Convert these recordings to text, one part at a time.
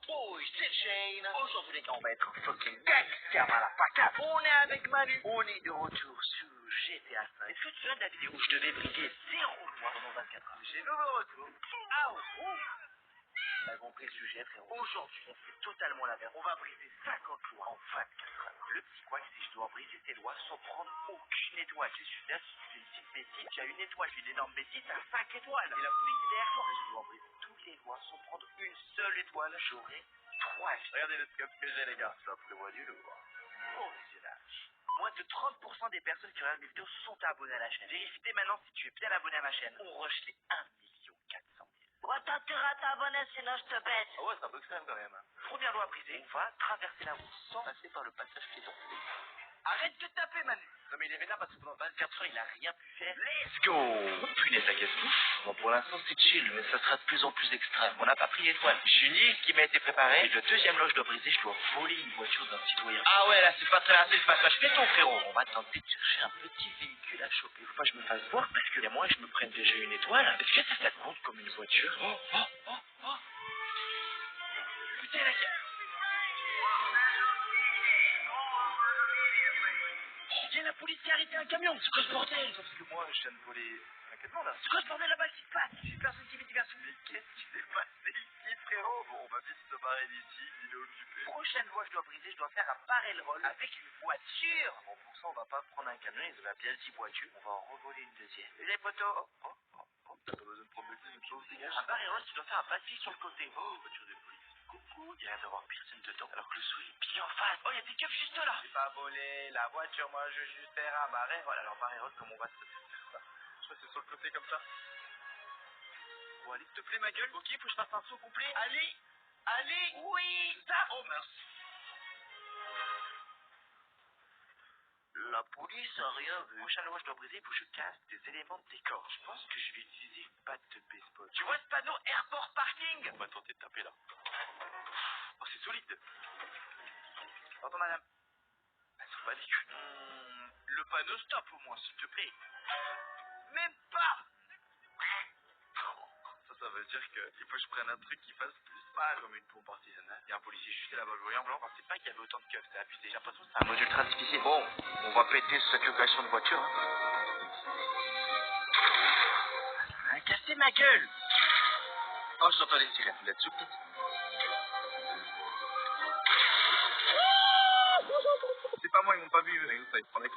Boys, c'est Shane. Aujourd'hui les gars, on va être fucking gangster à la patate. On est avec Manu. On est de retour sur GTA 5. Est-ce que tu viens de la vidéo où je devais briguer 0 lois pendant 24 heures? J'ai nouveau retour. Ah oh. On a compris le sujet, frérot. Aujourd'hui, on fait totalement l'inverse. On va briser 50 lois en 24 heures. Le petit quoi, c'est que je dois briser ces lois sans prendre aucune étoile. Je suis là, si tu fais une petite bêtise, tu as une étoile, j'ai une énorme bêtise, t'as 5 étoiles. Et la police est derrière toi. Je dois briser toutes les lois sans prendre une seule étoile. J'aurai 3. Regardez le scope que j'ai, les gars. Ça prévoit du lourd. Oh, visionnage. Moins de 30% des personnes qui regardent mes vidéos sont abonnées à la chaîne. Vérifie dès maintenant si tu es bien abonné à ma chaîne. On rush les 1 400 000. Ouais, t'as à t'abonner, sinon je te bête. Ah ouais, c'est un peu extrême quand même. Première loi brisée, on va traverser la route sans passer par le passage piéton. Arrête de taper, Manu. Non mais il est vénère parce que pendant 24 heures, il a rien pu faire. Let's go. Punaise, la casse-touche. Bon, pour l'instant, c'est chill, mais ça sera de plus en plus extrême. On n'a pas pris l'étoile. J'ai une liste qui m'a été préparée. Et le deuxième lot, je dois briser, je dois voler une voiture d'un citoyen. Ah ouais, là, c'est pas traverser le passage piéton, frérot. On va tenter de chercher un petit véhicule à choper. Faut pas que je me fasse voir parce que moi, je me prenne déjà une étoile. Est-ce que ça compte comme une voiture? Oh. Putain, la gueule. Il y a la police qui a arrêté un camion. C'est quoi ce bordel? Sauf que moi, je viens de voler un camion là. C'est quoi ce bordel là-bas qui se passe? J'ai personne qui fait diversion. Mais qu'est-ce qui s'est passé ici, frérot? Bon, on va vite se barrer d'ici. Il est occupé. Prochaine loi, je dois briser. Je dois faire un barrel roll avec une voiture. Bon, pour ça, on va pas prendre un camion. Ils ont bien dit voiture. On va en revoler une deuxième. Et les potos. T'as pas besoin de prendre une chose, dégage. Un barrel roll, tu dois faire un passif sur le côté. Oh, voiture de police. Coucou, il y a l'air d'avoir personne dedans, alors que le sou est pile en face. Oh, il y a des keufs juste là. J'ai pas volé la voiture, moi je veux juste faire un barré. Voilà, alors barré roll, comme on va se faire ça? Je crois que c'est sur le côté comme ça. Bon, allez, s'il te plaît, ma gueule. Ok, faut que je fasse un saut complet. Allez, oui, ça. Oh, merci. La police a rien vu. Prochaine loi, je dois briser, il faut que je casse des éléments de décor. Je pense que je vais utiliser une batte de baseball. Tu vois ce panneau Airport Parking? On va tenter de taper là. Oh, c'est solide. Pardon, madame. C'est ridicule. Le panneau stop au moins, s'il te plaît. Même pas. Ça veut dire qu'il faut que je prenne un truc qui fasse plus mal, comme une pompe artisanale. Il y a un policier juste là-bas, je voyais en blanc. Je pensais pas qu'il y avait autant de keufs, c'est abusé. J'ai l'impression que c'est un mode ultra difficile. Bon, on va péter cette location de voiture. Hein, cassez ma gueule. Oh, j'entends les sirènes là-dessous. C'est pas moi, ils m'ont pas vu.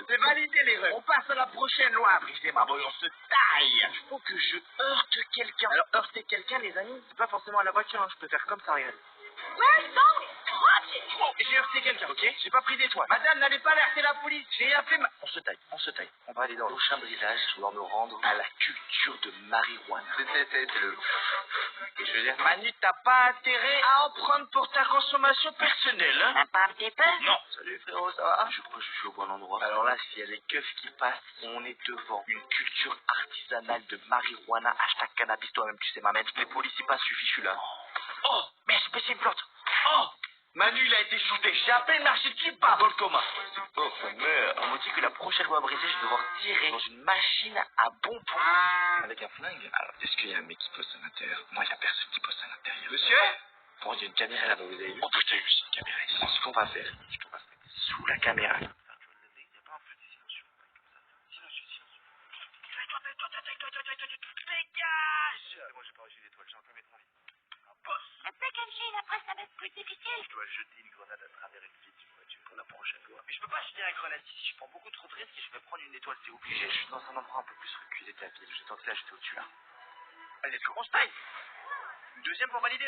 C'est validé les règles. On passe à la prochaine loi. Brisez ma voiture, on se taille. Il faut que je heurte quelqu'un. Alors heurter quelqu'un, les amis, c'est pas forcément à la voiture. Hein. Je peux faire comme ça, regarde. Ouais, non. J'ai heurté quelqu'un, ok? J'ai pas pris d'étoile. Madame, n'allez pas alerter la police. J'ai appelé ma... On se taille. On va aller dans le prochain brisage pour nous rendre à la culture de marijuana. C'est le... Et je veux dire, Manu, t'as pas intérêt à en prendre pour ta consommation personnelle, hein? Pas un petit peu? Non. Salut frérot, ça va? Je crois que je suis au bon endroit. Alors là, s'il y a des keufs qui passent, on est devant une culture artisanale de marijuana. Hashtag cannabis, toi-même, tu sais ma mère. Les policiers passent, je suis là. Oh, merde, j'ai baissé une plante. Oh, Manu, il a été shooté. J'ai à peine marché dessus, pas dans le coma. Oh, ça meurt. On me dit que la prochaine loi brisée, je vais devoir tirer dans une machine à bonbons. Avec un flingue? Alors, est-ce qu'il y a un mec qui poste à l'intérieur? Non, il n'y a personne qui poste à l'intérieur. Monsieur? Bon, il y a une caméra là-bas, vous avez vu? Oh putain, il y a aussi une caméra ici. Alors, ce qu'on va faire, c'est qu'on va se mettre sous la caméra. Il n'y a pas un peu de silencieux. Dégage! Moi, j'ai pas reçu d'étoile, j'ai encore mes 3 vies. Un peu Kenji, après ça va être plus difficile. Je dois jeter une grenade à travers une vitre d'une voiture pour la prochaine loi. Mais je peux pas jeter la grenade ici, je prends beaucoup trop de risques et je vais prendre une étoile, c'est obligé. Je suis dans un endroit un peu plus reculé de la ville, je vais tenter de la jeter au-dessus là. Allez, let's go, on se taille. Une deuxième pour valider.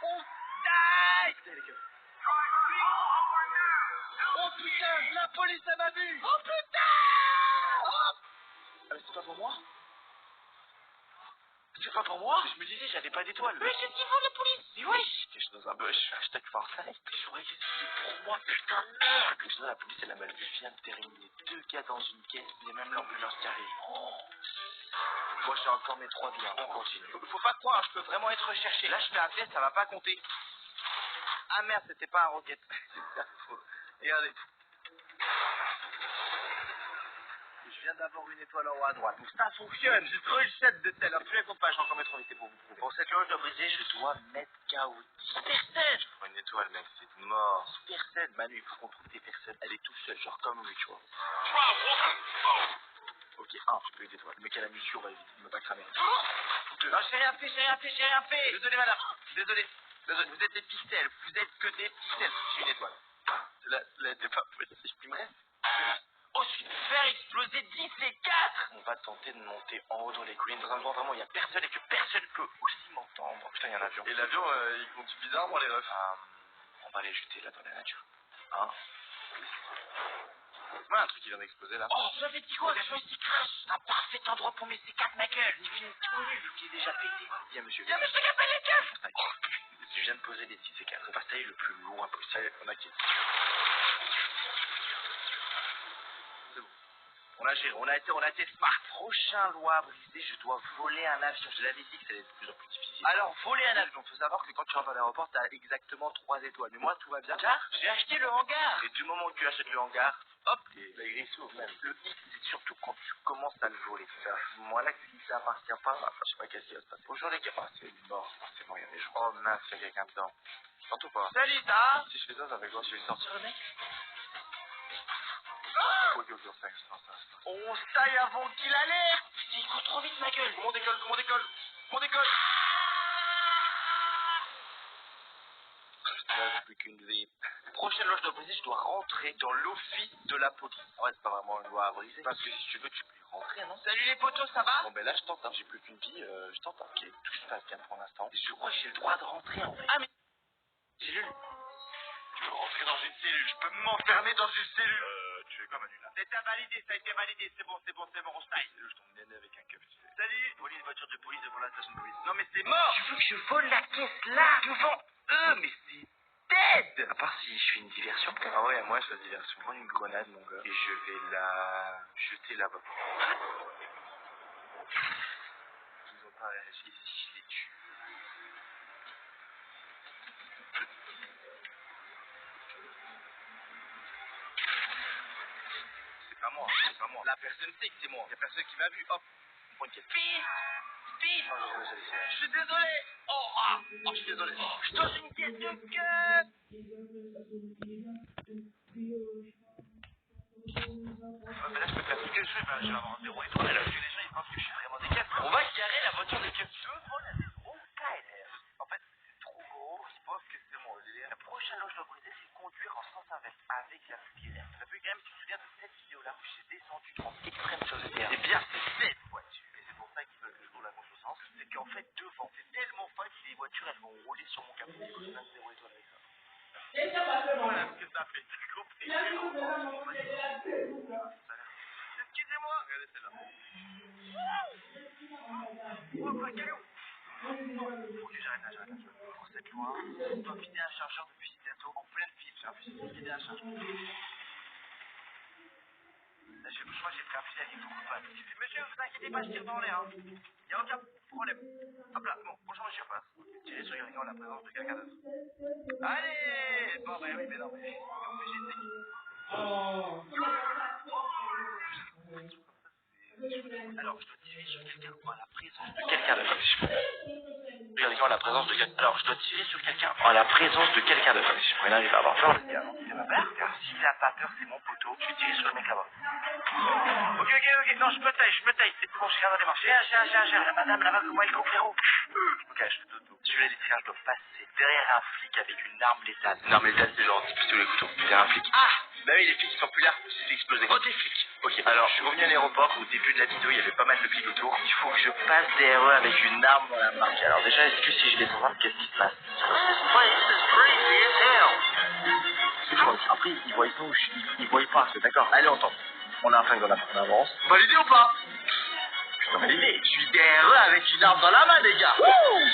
On se taille. Putain, les gars. Oh putain, la police elle m'a vu. Oh putain. Oh. Ah mais c'est pas pour moi? C'est pas pour moi? Je me disais, j'avais pas d'étoile. Mais c'est niveau de la police. Mais ouais, je suis dans un bush. Hashtag Forsyth. Je croyais que c'était pour moi, putain de merde. Que je la police, elle a mal vu. Je viens de terminer 2 gars dans une caisse. Il y a même l'ambulance qui arrive. Oh. Moi, j'ai encore mes 3 vies. On continue. Faut pas croire, je peux vraiment être recherché. Là, je fais un test, ça va pas compter. Ah merde, c'était pas un rocket. Regardez. Je viens d'avoir une étoile en haut à droite. Donc ça fonctionne. J'ai trouvé le set de tel. Alors tu la comptes pas, j'en combien trop vite pour vous prouver. Pour cette loge de briser, je dois mettre KO 10 personnes. Je prends une étoile, mec, c'est mort. 10 personnes. Manu, il faut qu'on trouve des personnes. Elle est toute seule, genre comme lui, tu vois. Ok, 1, j'ai pas eu d'étoile. Le mec à la mission va éviter de me pas cramer. 2. Non, j'ai rien fait. Désolé, madame. Désolé, vous êtes des pixels. Vous êtes que des pixels. J'ai une étoile. Là, t'es pas possible. Il me reste. Oh, je vais faire exploser 10 et 4. On va tenter de monter en haut dans les collines. Dans un endroit vraiment, il n'y a personne et que personne peut aussi m'entendre. Putain, il y a un avion. Et l'avion, il conduit bizarrement les refs. On va les jeter là dans la nature. Hein? Ouais, un truc qui vient d'exploser là. Oh, j'avais dit quoi? Je me suis crash. Un parfait endroit pour mes C4, ma gueule. Il finit tout nu, vu qu'il est déjà pété. Viens, monsieur qui appelle les keufs. Je viens de poser les 6 C4. On va tailler le plus loin possible. On a qui? C'est bon. On a géré, on a été smart. Prochain loi brisée, je dois voler un avion. Je l'avais dit que ça allait être de plus en plus difficile. Alors, voler un avion, faut savoir que quand tu rentres dans l'aéroport, t'as exactement 3 étoiles. Mais moi, tout va bien. Car j'ai acheté le hangar. Et du moment où tu achètes le hangar, hop, la grille s'ouvre même. Le X, c'est surtout quand tu commences à le voler. C'est à ce moment-là que si ça appartient pas, je sais pas qu'est-ce qui va se passer. Bonjour les gars. Oh, c'est mort, il y a des gens. Oh mince, il y a quelqu'un dedans. Je t'entends pas. Salut, ça. Si je fais ça fait quoi? Je vais sortir le mec. Ok, on se taille avant qu'il alerte. Il court trop vite, ma gueule. Comment on décolle. Là, j'ai plus qu'une vie. Prochaine loge de briser, je dois rentrer dans l'office de la police. Ouais, c'est pas vraiment une loi à briser. Parce que si tu veux, tu peux y rentrer, non? Salut les potos, ça va? Bon, ben là, je tente, hein. J'ai plus qu'une vie, je tente. Ok, tout se passe bien pour l'instant. Je crois que j'ai le droit de rentrer, en fait. Ah, mais... Cellule. Je veux rentrer dans une cellule. Je peux m'enfermer dans une cellule. Tu fais quoi, Manu, là? Ça a été validé. C'est bon, on se taille. Je tombe néné avec un cap, tu sais. Salut. Police, voiture de police devant la station de police. Non, mais c'est mort. Tu veux que je vole la caisse là, devant eux? Mais c'est dead. À part si je fais une diversion. Ah ouais, moi, je fais une diversion. Je prends une grenade, mon gars, et je vais la jeter là-bas. Ils ont pas réagi. Si je les tue. C'est pas moi. La personne sait que c'est moi. Il y a personne qui m'a vu. Hop. On prend une caisse. Pif. Je suis désolé. Je suis désolé. Je touche une caisse de gueule. Là, je peux faire ce que je veux. Je vais avoir un 0 étoile. Là, les gens, ils pensent que je suis vraiment des keufs. On va garer la voiture des keufs. Je veux voler des gros KLR. En fait, c'est trop gros. Ils pensent que c'est moi. La prochaine loge de briser, c'est conduire en sens inverse avec la fusillère. Ça fait quand même, si tu te souviens de cette vidéo-là où j'ai descendu en extrême sur le terrain. C'est bien, c'est cette voiture. Et c'est pour ça qu'ils veulent que je roule à contresens. C'est qu'en fait, devant, c'est tellement fin que les voitures, elles vont rouler sur mon capot. Je donne 0 étoile avec ça. Voilà ce que ça fait. Tu compris? Excusez-moi. Regardez celle-là. Oh, quoi, caillou. Faut que j'arrête là. Pour cette loi, on doit filer un chargeur depuis bientôt en pleine ville. J'ai un fusil de filer un chargeur. Là, je crois que j'ai pris un fusil à l'électrocoupable. Monsieur, vous inquiétez pas, je tire dans l'air. Il n'y a aucun problème. Hop là, bon, bonjour monsieur, passe. Tirez sur Yorigan en la présence de quelqu'un d'autre. Allez. Bon, bah oui, mais non, mais obligé de t'équiper. Alors, je dois tirer sur quelqu'un en la présence de quelqu'un d'autre. En la présence de quelqu'un. Alors, je dois tirer sur quelqu'un en la présence de quelqu'un d'autre. Si je pourrais arriver à avoir peur, il a pas peur. Car s'il a pas peur, c'est mon poteau. Je vais tirer sur le mec là-bas. Ok. Non, je me taille. C'est bon, j'ai rien à démarcher. Gère. La madame là-bas, comment elle coupe les roues? Je me cache, dodo. Si je voulais les tirer, je dois passer derrière un flic avec une arme létale. Une arme létale, c'est genre, c'est les couteaux. Derrière un flic. Ah! Bah oui, les flics, ils sont plus là. C'est explosé. Oh, des flics. Ok, alors, je suis revenu à l'aéroport. Au début de la vidéo, il y avait pas mal de flics autour. Il faut que je passe derrière eux avec une arme dans la marque. Alors, déjà, est-ce que si je les prends, qu'est-ce qui se passe? Après, ils voient pas où ils voient pas, c'est d'accord. Allez, on tente. On a un flingue dans la main, on avance. Validé ou pas? Putain, validé. Je suis derrière eux avec une arme dans la main, les gars.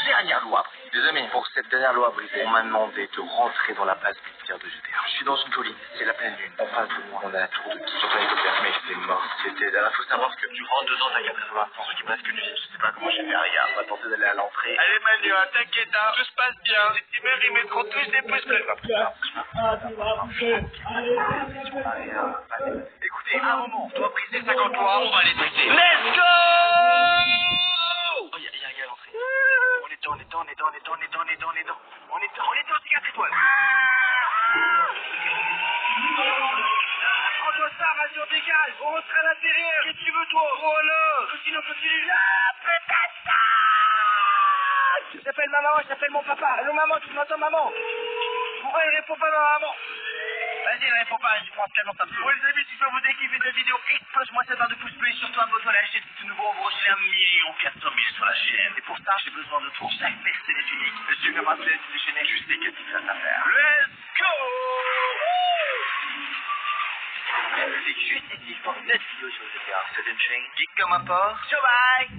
Dernière loi. Les amis, pour cette dernière loi brisée, on m'a demandé de rentrer dans la base militaire de GTA. Je suis dans une colline, c'est la pleine lune. En face de moi, on a la tour de Guy. Sur un hélicoptère, mais c'est mort. C'était là, faut savoir que tu rentres dedans, t'as qu'à prévoir. Sans ceux qui presque une vie, je sais pas comment j'ai fait, regarde. On va tenter d'aller à l'entrée. Allez Manu, t'inquiète, tout se passe bien. Les timers, ils mettront tous des pouces bleus. Écoutez, écouter. Un moment, je dois briser ça contre toi. On va les briser. Let's go! Oh, y'a l'entrée. On est dedans. On est dans 4 étoiles. Prends-toi ça, radio dégage. On rentre à l'intérieur. Qu'est-ce que tu veux, toi? Voilà. Continue. Ah, putain de ça! J'appelle ma maman, j'appelle mon papa. Allô, maman, tu m'entends, maman? Pourquoi il répond pas, ma maman? Vas-y, ne réponds pas, je prends tellement ça me saoule. Bon, les amis, si ça vous dékiffe cette vidéo, explose-moi cette barre de pouce bleu et surtout abonne-toi à la chaîne. C'est tout nouveau, on vous rejoint 1 400 000 sur la chaîne. Et pour ça, j'ai besoin de toi. Chaque personne est unique. Le sucre ma plaie, c'est déchaîné. Je sais que tu fais à faire. Let's go! C'est juste ici pour 9 vidéos sur le GTA. C'est une chaîne geek comme un porc. Ciao, bye!